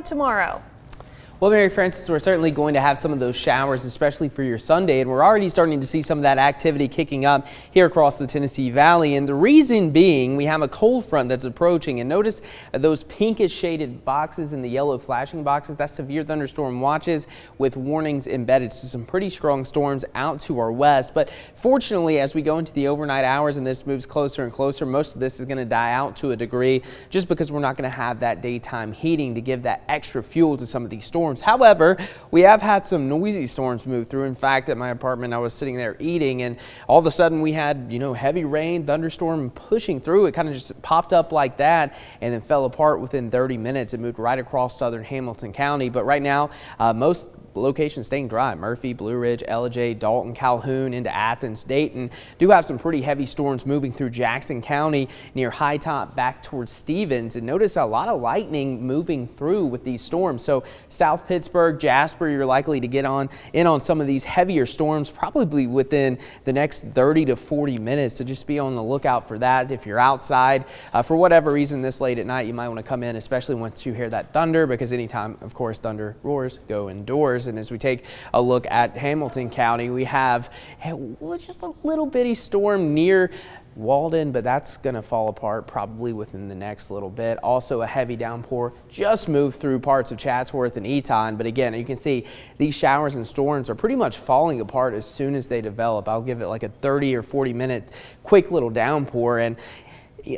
tomorrow. Well, Mary Frances, we're certainly going to have some of those showers, especially for your Sunday, and we're already starting to see some of that activity kicking up here across the Tennessee Valley. And the reason being, we have a cold front that's approaching, and notice those pinkish shaded boxes and the yellow flashing boxes. That's severe thunderstorm watches with warnings embedded. So some pretty strong storms out to our west. But fortunately, as we go into the overnight hours and this moves closer and closer, most of this is going to die out to a degree, just because we're not going to have that daytime heating to give that extra fuel to some of these storms. However, we have had some noisy storms move through. In fact, at my apartment, I was sitting there eating, and all of a sudden we had, heavy rain, thunderstorm pushing through. It kind of just popped up like that and then fell apart within 30 minutes. It moved right across southern Hamilton County. But right now, most locations staying dry. Murphy, Blue Ridge, Ellijay, Dalton, Calhoun into Athens, Dayton do have some pretty heavy storms moving through Jackson County near High Top back towards Stevens. And notice a lot of lightning moving through with these storms. So South Pittsburgh, Jasper, you're likely to get in on some of these heavier storms probably within the next 30 to 40 minutes. So just be on the lookout for that. If you're outside for whatever reason this late at night, you might want to come in, especially once you hear that thunder, because anytime, of course, thunder roars, go indoors. And as we take a look at Hamilton County, we have just a little bitty storm near Walden, but that's going to fall apart probably within the next little bit. Also, a heavy downpour just moved through parts of Chatsworth and Eton. But again, you can see these showers and storms are pretty much falling apart as soon as they develop. I'll give it like a 30 or 40 minute quick little downpour. And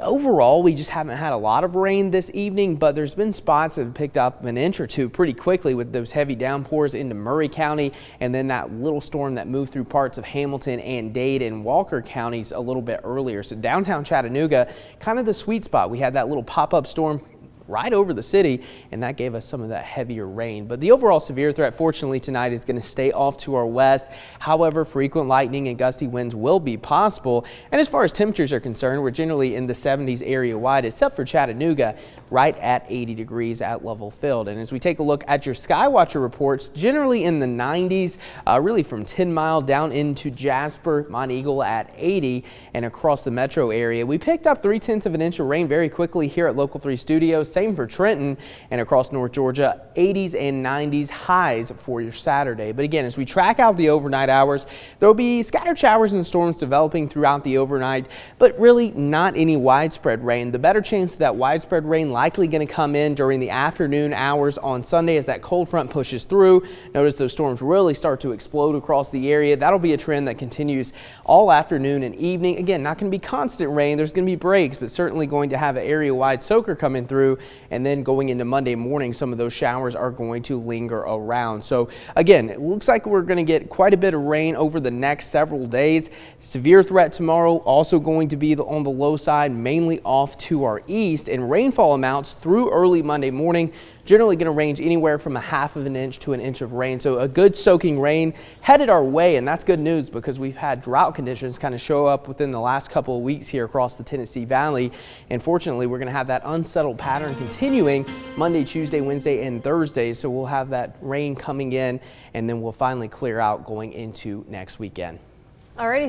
overall, we just haven't had a lot of rain this evening, but there's been spots that have picked up an inch or two pretty quickly with those heavy downpours into Murray County, and then that little storm that moved through parts of Hamilton and Dade and Walker counties a little bit earlier. So downtown Chattanooga, kind of the sweet spot. We had that little pop-up storm right over the city, and that gave us some of that heavier rain. But the overall severe threat, fortunately, tonight is going to stay off to our west. However, frequent lightning and gusty winds will be possible. And as far as temperatures are concerned, we're generally in the 70s area wide, except for Chattanooga, right at 80 degrees at level filled. And as we take a look at your Skywatcher reports, generally in the 90s, really from 10 Mile down into Jasper, Mont Eagle at 80, and across the metro area. We picked up 3/10 of an inch of rain very quickly here at Local 3 Studios. Same for Trenton, and across North Georgia, 80s and 90s highs for your Saturday. But again, as we track out the overnight hours, there will be scattered showers and storms developing throughout the overnight, but really not any widespread rain. The better chance of that widespread rain likely going to come in during the afternoon hours on Sunday as that cold front pushes through. Notice those storms really start to explode across the area. That'll be a trend that continues all afternoon and evening. Again, not going to be constant rain. There's going to be breaks, but certainly going to have an area-wide soaker coming through. And then going into Monday morning, some of those showers are going to linger around. So again, it looks like we're going to get quite a bit of rain over the next several days. Severe threat tomorrow, also going to be on the low side, mainly off to our east. And rainfall amounts through early Monday morning, generally going to range anywhere from a half of an inch to an inch of rain. So a good soaking rain headed our way, and that's good news because we've had drought conditions kind of show up within the last couple of weeks here across the Tennessee Valley. And fortunately, we're going to have that unsettled pattern continuing Monday, Tuesday, Wednesday, and Thursday. So we'll have that rain coming in, and then we'll finally clear out going into next weekend. Alrighty.